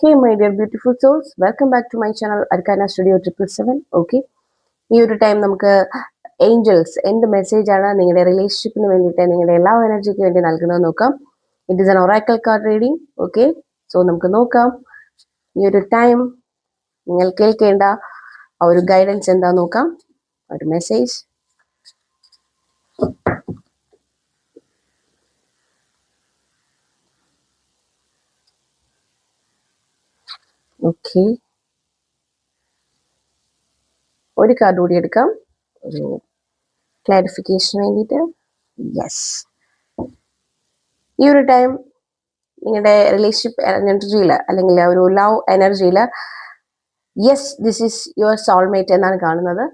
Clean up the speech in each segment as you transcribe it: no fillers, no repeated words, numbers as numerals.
Hey my dear beautiful souls, welcome back to my channel Arcana Studio 777. Okay, ഈ ഒരു time നമുക്ക് Angeles എന്ത് message ആണ് നിങ്ങളുടെ റിലേഷൻഷിപ്പിന് വേണ്ടിയിട്ട് നിങ്ങളുടെ എല്ലാ എനർജിക്ക് വേണ്ടി നൽകുന്നത് നോക്കാം. It is an oracle card reading. Okay, so നമുക്ക് നോക്കാം ഈ ഒരു ടൈം നിങ്ങൾ കേൾക്കേണ്ട ആ ഒരു ഗൈഡൻസ് എന്താ നോക്കാം, ഒരു മെസ്സേജ്. ഓക്കെ, ഒരു കാർഡ് കൂടി എടുക്കാം ഒരു ക്ലാരിഫിക്കേഷന് വേണ്ടിയിട്ട്. യെസ്, ഈ ഒരു ടൈം നിങ്ങളുടെ റിലേഷൻഷിപ്പ് എനർജിയിൽ അല്ലെങ്കിൽ ഒരു ലവ് എനർജിയിൽ yes this is your soulmate എന്നാണ് കാണുന്നത്.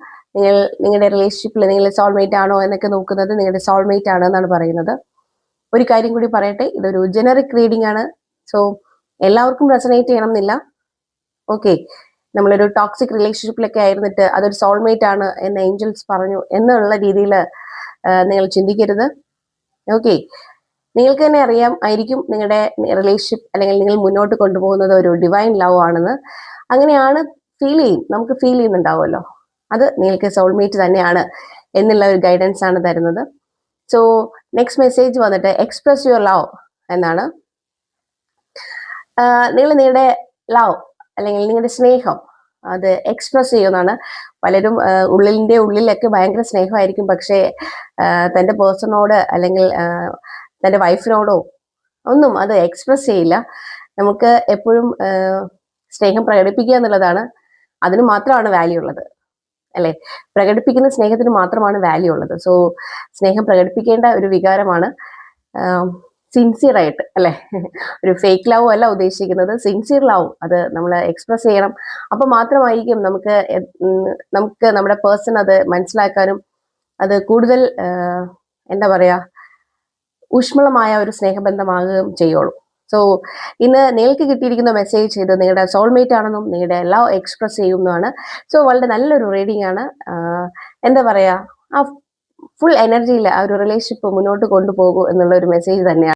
നിങ്ങളുടെ റിലേഷൻഷിപ്പിൽ നിങ്ങൾ സോൾമേറ്റ് ആണോ എന്നൊക്കെ നോക്കുന്നത് നിങ്ങളുടെ സോൾമേറ്റ് ആണ് എന്നാണ് പറയുന്നത്. ഒരു കാര്യം കൂടി പറയട്ടെ, ഇതൊരു ജനറിക് റീഡിംഗ് ആണ്. സോ എല്ലാവർക്കും റെസനേറ്റ് ചെയ്യണം എന്നില്ല. ഓക്കെ, നമ്മളൊരു ടോക്സിക് റിലേഷൻഷിപ്പിലൊക്കെ ആയിരുന്നിട്ട് അതൊരു സോൾമേറ്റ് ആണ് എന്ന് ഏഞ്ചൽസ് പറഞ്ഞു എന്നുള്ള രീതിയിൽ നിങ്ങൾ ചിന്തിക്കരുത്. ഓക്കെ, നിങ്ങൾക്ക് തന്നെ അറിയാം ആയിരിക്കും നിങ്ങളുടെ റിലേഷൻഷിപ്പ് അല്ലെങ്കിൽ നിങ്ങൾ മുന്നോട്ട് കൊണ്ടുപോകുന്നത് ഒരു ഡിവൈൻ ലവ് ആണെന്ന്. അങ്ങനെയാണ് നമുക്ക് ഫീൽ ചെയ്യുന്നുണ്ടാവുമല്ലോ, അത് നിങ്ങൾക്ക് സോൾമേറ്റ് തന്നെയാണ് എന്നുള്ള ഒരു ഗൈഡൻസ് ആണ് തരുന്നത്. സോ നെക്സ്റ്റ് മെസ്സേജ് വന്നിട്ട് എക്സ്പ്രസ് യുവർ ലവ് എന്നാണ്. നിങ്ങൾ നിങ്ങളുടെ ലവ് അല്ലെങ്കിൽ നിങ്ങളുടെ സ്നേഹം അത് എക്സ്പ്രസ് ചെയ്യുന്നതാണ്. പലരും ഉള്ളിലൊക്കെ ഭയങ്കര സ്നേഹമായിരിക്കും, പക്ഷേ തൻ്റെ പേഴ്സണോട് അല്ലെങ്കിൽ തൻ്റെ വൈഫിനോടോ ഒന്നും അത് എക്സ്പ്രസ് ചെയ്യില്ല. നമുക്ക് എപ്പോഴും സ്നേഹം പ്രകടിപ്പിക്കുക എന്നുള്ളതാണ്, അതിന് മാത്രമാണ് വാല്യൂ ഉള്ളത് അല്ലേ. പ്രകടിപ്പിക്കുന്ന സ്നേഹത്തിന് മാത്രമാണ് വാല്യൂ ഉള്ളത്. സോ സ്നേഹം പ്രകടിപ്പിക്കേണ്ട ഒരു വികാരമാണ്, സിൻസിയർ ആയിട്ട് അല്ലേ. ഒരു ഫേക്ക് ലവ് അല്ല ഉദ്ദേശിക്കുന്നത്, സിൻസിയർ ലവ് അത് നമ്മൾ എക്സ്പ്രസ് ചെയ്യണം. അപ്പൊ മാത്രമായിരിക്കും നമുക്ക് നമ്മുടെ പേഴ്സൺ അത് മനസ്സിലാക്കാനും അത് കൂടുതൽ എന്താ പറയാ ഊഷ്മളമായ ഒരു സ്നേഹബന്ധമാകുകയും ചെയ്യുള്ളൂ. സോ ഇന്ന് നിങ്ങൾക്ക് കിട്ടിയിരിക്കുന്ന മെസ്സേജ് ഇത് നിങ്ങളുടെ സോൾമേറ്റ് ആണെന്നും നിങ്ങളുടെ ലവ് എക്സ്പ്രസ് ചെയ്യുന്നതാണ്. സോ വളരെ നല്ലൊരു റീഡിംഗ് ആണ്. എന്താ പറയാ, ആ ഫുൾ എനർജിയിൽ ആ ഒരു റിലേഷൻഷിപ്പ് മുന്നോട്ട് കൊണ്ടുപോകൂ എന്നുള്ള ഒരു മെസ്സേജ് തന്നെയാണ്.